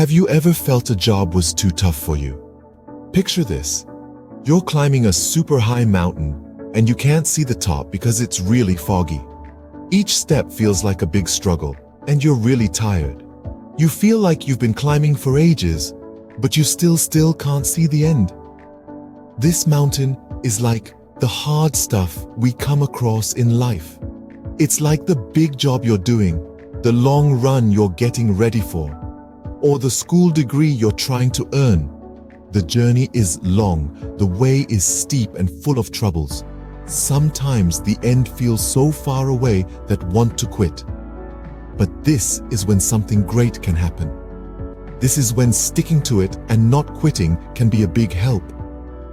Have you ever felt a job was too tough for you? Picture this. You're climbing a super high mountain and you can't see the top because it's really foggy. Each step feels like a big struggle and you're really tired. You feel like you've been climbing for ages, but you still can't see the end. This mountain is like the hard stuff we come across in life. It's like the big job you're doing, the long run you're getting ready for, or the school degree you're trying to earn. The journey is long, the way is steep and full of troubles. Sometimes the end feels so far away that want to quit. But this is when something great can happen. This is when sticking to it and not quitting can be a big help.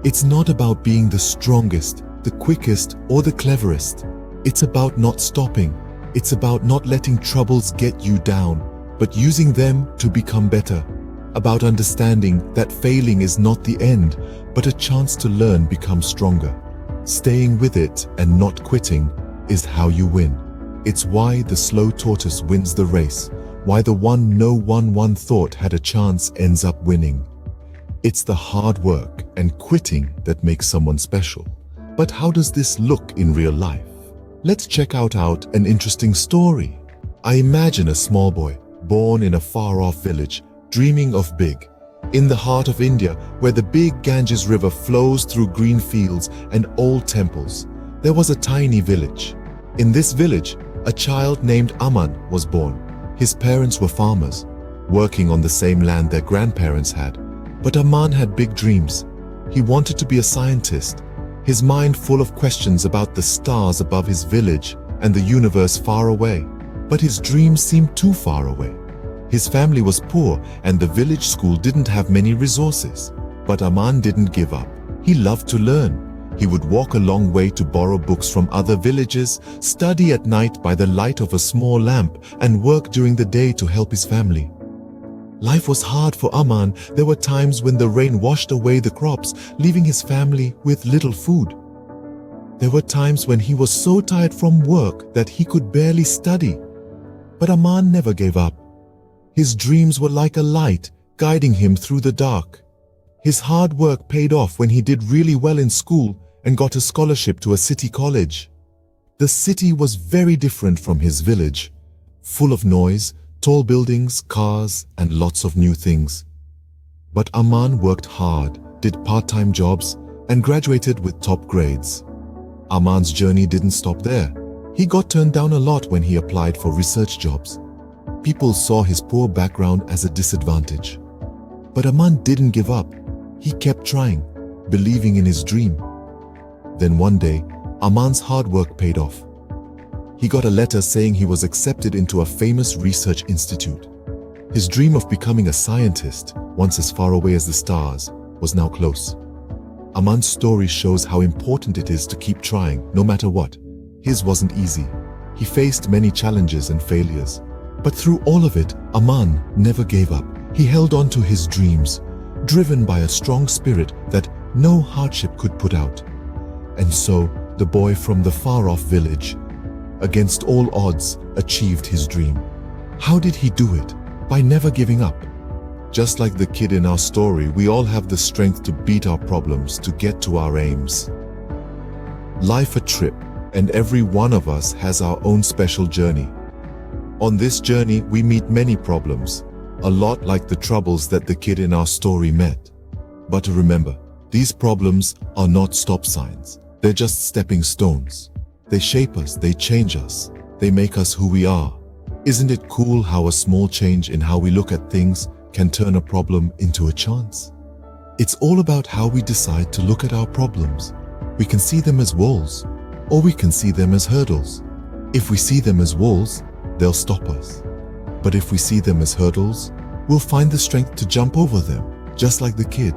It's not about being the strongest, the quickest, or the cleverest. It's about not stopping. It's about not letting troubles get you down, but using them to become better. About understanding that failing is not the end, but a chance to learn, become stronger. Staying with it and not quitting is how you win. It's why the slow tortoise wins the race, why the one no one thought had a chance ends up winning. It's the hard work and quitting that makes someone special. But how does this look in real life? Let's check out an interesting story. I imagine a small boy, born in a far-off village, dreaming of big. In the heart of India, where the big Ganges River flows through green fields and old temples, there was a tiny village. In this village, a child named Aman was born. His parents were farmers, working on the same land their grandparents had. But Aman had big dreams. He wanted to be a scientist, his mind full of questions about the stars above his village and the universe far away. But his dreams seemed too far away. His family was poor and the village school didn't have many resources. But Aman didn't give up. He loved to learn. He would walk a long way to borrow books from other villages, study at night by the light of a small lamp, and work during the day to help his family. Life was hard for Aman. There were times when the rain washed away the crops, leaving his family with little food. There were times when he was so tired from work that he could barely study. But Aman never gave up. His dreams were like a light, guiding him through the dark. His hard work paid off when he did really well in school and got a scholarship to a city college. The city was very different from his village, full of noise, tall buildings, cars, and lots of new things. But Aman worked hard, did part-time jobs, and graduated with top grades. Aman's journey didn't stop there. He got turned down a lot when he applied for research jobs. People saw his poor background as a disadvantage. But Aman didn't give up. He kept trying, believing in his dream. Then one day, Aman's hard work paid off. He got a letter saying he was accepted into a famous research institute. His dream of becoming a scientist, once as far away as the stars, was now close. Aman's story shows how important it is to keep trying, no matter what. His wasn't easy. He faced many challenges and failures. But through all of it, Aman never gave up. He held on to his dreams, driven by a strong spirit that no hardship could put out. And so, the boy from the far-off village, against all odds, achieved his dream. How did he do it? By never giving up. Just like the kid in our story, we all have the strength to beat our problems, to get to our aims. Life a trip, and every one of us has our own special journey. On this journey, we meet many problems, a lot like the troubles that the kid in our story met. But remember, these problems are not stop signs. They're just stepping stones. They shape us, they change us, they make us who we are. Isn't it cool how a small change in how we look at things can turn a problem into a chance? It's all about how we decide to look at our problems. We can see them as walls, or we can see them as hurdles. If we see them as walls, they'll stop us. But if we see them as hurdles, we'll find the strength to jump over them, just like the kid.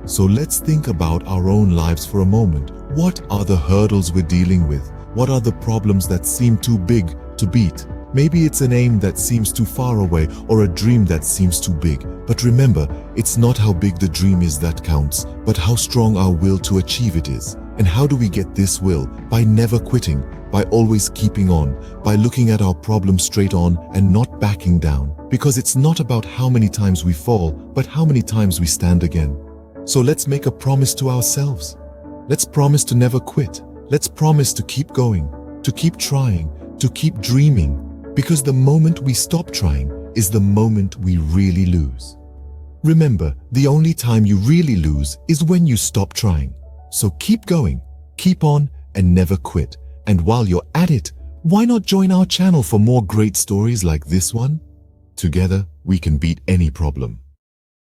So let's think about our own lives for a moment. What are the hurdles we're dealing with? What are the problems that seem too big to beat? Maybe it's an aim that seems too far away or a dream that seems too big. But remember, it's not how big the dream is that counts, but how strong our will to achieve it is. And how do we get this will? By never quitting, by always keeping on, by looking at our problem straight on and not backing down. Because it's not about how many times we fall, but how many times we stand again. So let's make a promise to ourselves. Let's promise to never quit. Let's promise to keep going, to keep trying, to keep dreaming. Because the moment we stop trying is the moment we really lose. Remember, the only time you really lose is when you stop trying. So keep going, keep on, and never quit. And while you're at it, why not join our channel for more great stories like this one? Together, we can beat any problem.